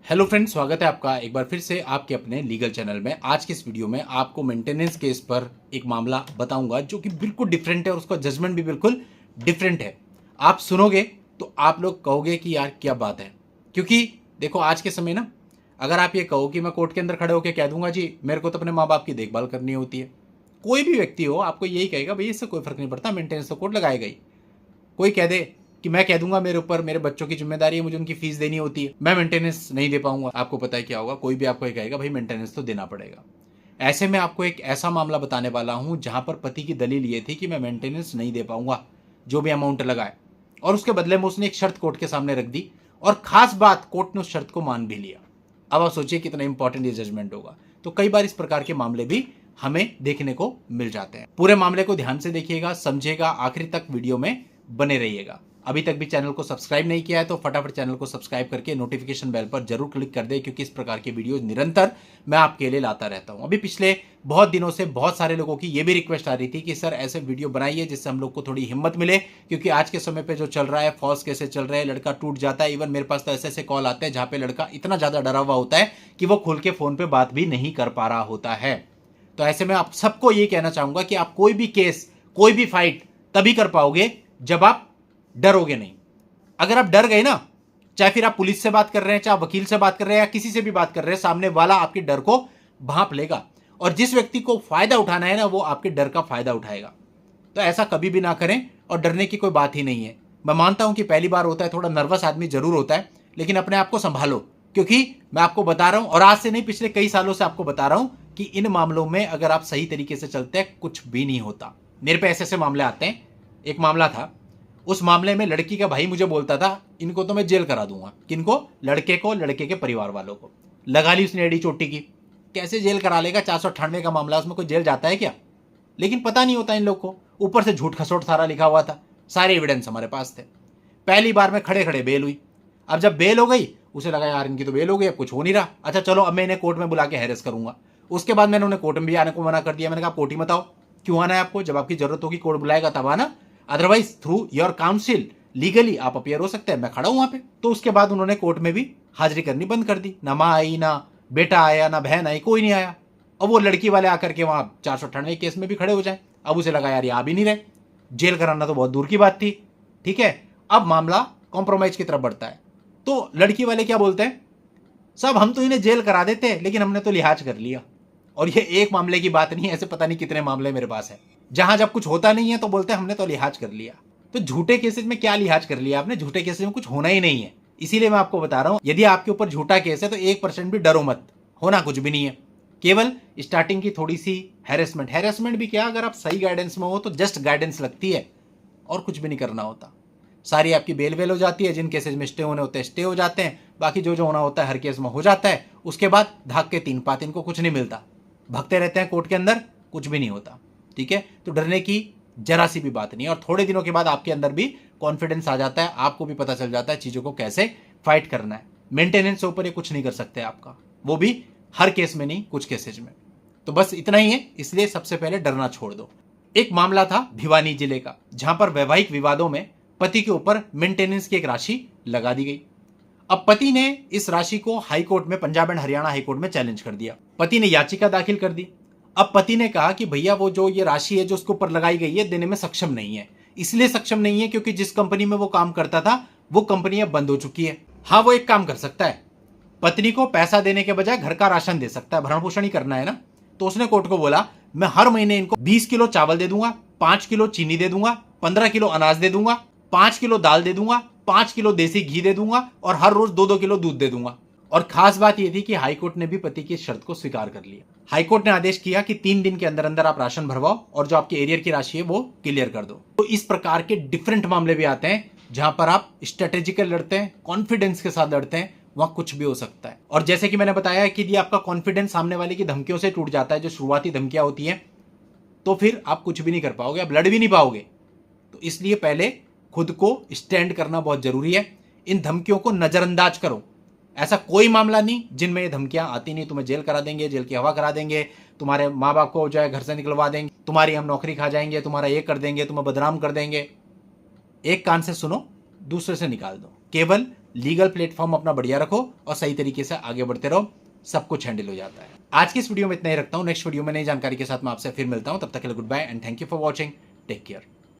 Hello friends, स्वागत है आपका एक बार फिर से आपके अपने लीगल चैनल में। आज की इस वीडियो में आपको मेंटेनेंस केस पर एक मामला बताऊंगा जो कि बिल्कुल डिफरेंट है और उसका जजमेंट भी बिल्कुल डिफरेंट है। आप सुनोगे तो आप लोग कहोगे कि यार क्या बात है, क्योंकि देखो आज के समय ना, अगर आप ये कहो कि मैं कोर्ट के अंदर खड़े होकर कह दूंगा जी मेरे को तो अपने माँ बाप की देखभाल करनी होती है, कोई भी व्यक्ति हो आपको यही कहेगा भाई इससे कोई फर्क नहीं पड़ता, मेंटेनेंस तो कोर्ट लगाएगा ही। कोई कह दे कि मैं कह दूंगा मेरे ऊपर मेरे बच्चों की जिम्मेदारी है, मुझे उनकी फीस देनी होती है, मैं मेंटेनेंस नहीं दे पाऊंगा, आपको पता है क्या होगा, कोई भी आपको ये कहेगा भाई मेंटेनेंस तो देना पड़ेगा। ऐसे में आपको एक ऐसा मामला बताने वाला हूं जहां पर पति की दलील ये थी कि मैं मेंटेनेंस नहीं दे पाऊंगा जो भी अमाउंट लगाए, और उसके बदले में उसने एक शर्त कोर्ट के सामने रख दी, और खास बात कोर्ट ने उस शर्त को मान भी लिया। अब आप सोचिए कितना इंपॉर्टेंट ये जजमेंट होगा। तो कई बार इस प्रकार के मामले भी हमें देखने को मिल जाते हैं। पूरे मामले को ध्यान से देखिएगा, समझिएगा, आखिर तक वीडियो में बने रहिएगा। अभी तक भी चैनल को सब्सक्राइब नहीं किया है तो फटाफट चैनल को सब्सक्राइब करके नोटिफिकेशन बेल पर जरूर क्लिक कर दे, क्योंकि इस प्रकार के वीडियो निरंतर मैं आपके लिए लाता रहता हूं। अभी पिछले बहुत दिनों से बहुत सारे लोगों की ये भी रिक्वेस्ट आ रही थी कि सर ऐसे वीडियो बनाइए जिससे हम लोग को थोड़ी हिम्मत मिले, क्योंकि आज के समय पे जो चल रहा है, फॉल्स केसेस चल रहे हैं, लड़का टूट जाता है। इवन मेरे पास तो ऐसे ऐसे कॉल आते हैं जहां पे लड़का इतना ज्यादा डरा हुआ होता है कि वो खुल के फोन पे बात भी नहीं कर पा रहा होता है। तो ऐसे में आप सबको ये कहना चाहूंगा कि आप कोई भी केस, कोई भी फाइट तभी कर पाओगे जब आप डरोगे नहीं। अगर आप डर गए ना, चाहे फिर आप पुलिस से बात कर रहे हैं, चाहे वकील से बात कर रहे हैं, या किसी से भी बात कर रहे हैं, सामने वाला आपके डर को भांप लेगा, और जिस व्यक्ति को फायदा उठाना है ना वो आपके डर का फायदा उठाएगा। तो ऐसा कभी भी ना करें, और डरने की कोई बात ही नहीं है। मैं मानता हूं कि पहली बार होता है, थोड़ा नर्वस आदमी जरूर होता है, लेकिन अपने आप को संभालो, क्योंकि मैं आपको बता रहा हूं, और आज से नहीं पिछले कई सालों से आपको बता रहा हूं कि इन मामलों में अगर आप सही तरीके से चलते हैं कुछ भी नहीं होता। मेरे पे ऐसे ऐसे मामले आते हैं। एक मामला था, उस मामले में लड़की का भाई मुझे बोलता था इनको तो मैं जेल करा दूंगा। किनको? लड़के को, लड़के के परिवार वालों को। लगा ली उसने एड़ी चोटी की। कैसे जेल करा लेगा? 498 का मामला, उसमें कोई जेल जाता है क्या? लेकिन पता नहीं होता इन लोग को। ऊपर से झूठ खसोट सारा लिखा हुआ था, सारे एविडेंस हमारे पास थे। पहली बार में खड़े खड़े बेल हुई। अब जब बेल हो गई, उसे लगा यार इनकी तो बेल हो गई, अब कुछ हो नहीं रहा, अच्छा चलो अब मैं इन्हें कोर्ट में बुला के हैरेस करूंगा। उसके बाद मैंने उन्हें कोर्ट में भी आने को मना कर दिया। मैंने कहा कोर्ट ही मत आओ, क्यों आना है आपको? जब आपकी जरूरत होगी कोर्ट बुलाएगा तब आना, otherwise through your council legally आप अपियर हो सकते हैं, मैं खड़ा हूं वहां पे। तो उसके बाद उन्होंने कोर्ट में भी हाजिरी करनी बंद कर दी। ना माँ आई, ना बेटा आया, ना बहन आई, कोई नहीं आया। अब वो लड़की वाले आकर के वहां 498 केस में भी खड़े हो जाए। अब उसे लगा यार ये आ भी नहीं रहे, जेल कराना तो बहुत दूर की बात थी। ठीक है, अब मामला कॉम्प्रोमाइज की तरफ बढ़ता है। तो लड़की वाले क्या बोलते हैं, सब हम तो इन्हें जेल करा देते लेकिन हमने तो लिहाज कर लिया। और ये एक मामले की बात नहीं है, ऐसे पता नहीं कितने मामले मेरे पास है जहां जब कुछ होता नहीं है तो बोलते हैं हमने तो लिहाज कर लिया। तो झूठे केसेस में क्या लिहाज कर लिया आपने? झूठे केसेस में कुछ होना ही नहीं है। इसीलिए मैं आपको बता रहा हूं, यदि आपके ऊपर झूठा केस है तो 1% भी डरो मत, होना कुछ भी नहीं है। केवल स्टार्टिंग की थोड़ी सी हैरेसमेंट भी क्या, अगर आप सही गाइडेंस में हो तो जस्ट गाइडेंस लगती है, और कुछ भी नहीं करना होता। सारी आपकी बेल वेल हो जाती है, जिन केसेज में स्टे होने होते हैं स्टे हो जाते हैं, बाकी जो जो होना होता है हर केस में हो जाता है। उसके बाद धाक के 3 पात, इनको कुछ नहीं मिलता, भगते रहते हैं कोर्ट के अंदर, कुछ भी नहीं होता। ठीक है, तो डरने की जरा सी भी बात नहीं है, और थोड़े दिनों के बाद आपके अंदर भी कॉन्फिडेंस आ जाता है, आपको भी पता चल जाता है चीजों को कैसे फाइट करना है। मेंटेनेंस से ऊपर ये कुछ नहीं कर सकते आपका, वो भी हर केस में नहीं, कुछ केसेज में। तो बस इतना ही है, इसलिए सबसे पहले डरना छोड़ दो। एक मामला था भिवानी जिले का, जहां पर वैवाहिक विवादों में पति के ऊपर मेंटेनेंस की एक राशि लगा दी गई। अब पति ने इस राशि को हाई कोर्ट में, Punjab and Haryana high court में चैलेंज कर दिया। पति ने याचिका दाखिल कर दी। अब पति ने कहा कि भैया वो जो ये राशि है जो उसके ऊपर लगाई गई है देने में सक्षम नहीं है। इसलिए सक्षम नहीं है क्योंकि जिस कंपनी में वो काम करता था वो कंपनी अब बंद हो चुकी है। हाँ, वो एक काम कर सकता है, पत्नी को पैसा देने के बजाय घर का राशन दे सकता है, भरण पोषण ही करना है ना। तो उसने कोर्ट को बोला मैं हर महीने इनको 20 किलो चावल दे दूंगा, 5 किलो चीनी दे दूंगा, 15 किलो अनाज दे दूंगा, 5 किलो दाल दे दूंगा, 5 किलो देसी घी दे दूंगा, और हर रोज 2-2 किलो दूध दे दूंगा। और खास बात यह थी कि हाईकोर्ट ने भी पति की शर्त को स्वीकार कर लिया। हाईकोर्ट ने आदेश किया कि 3 दिन के अंदर अंदर आप राशन भरवाओ और जो आपकी एरियर की राशि है वो क्लियर कर दो। तो इस प्रकार के डिफरेंट मामले भी आते हैं जहां पर आप स्ट्रेटेजिकल लड़ते हैं, कॉन्फिडेंस के साथ लड़ते हैं, वहां कुछ भी हो सकता है। और जैसे कि मैंने बताया कि यदि आपका कॉन्फिडेंस सामने वाले की धमकियों से टूट जाता है, जो शुरुआती धमकियां होती हैं, तो फिर आप कुछ भी नहीं कर पाओगे, आप लड़ भी नहीं पाओगे। तो इसलिए पहले खुद को स्टैंड करना बहुत जरूरी है। इन धमकियों को नजरअंदाज करो। ऐसा कोई मामला नहीं जिनमें ये धमकियां आती नहीं, तुम्हें जेल करा देंगे, जेल की हवा करा देंगे, तुम्हारे माँ बाप को जो है घर से निकलवा देंगे, तुम्हारी हम नौकरी खा जाएंगे, तुम्हारा ये कर देंगे, तुम्हें बदनाम कर देंगे। एक कान से सुनो, दूसरे से निकाल दो। केवल लीगल प्लेटफॉर्म अपना बढ़िया रखो और सही तरीके से आगे बढ़ते रहो, सब कुछ हैंडल हो जाता है। आज की इस वीडियो में इतना ही रखता हूं। नेक्स्ट वीडियो में नई जानकारी के साथ मैं आपसे फिर मिलता हूं। तब तक के लिए good bye and thank you for watching. Take care.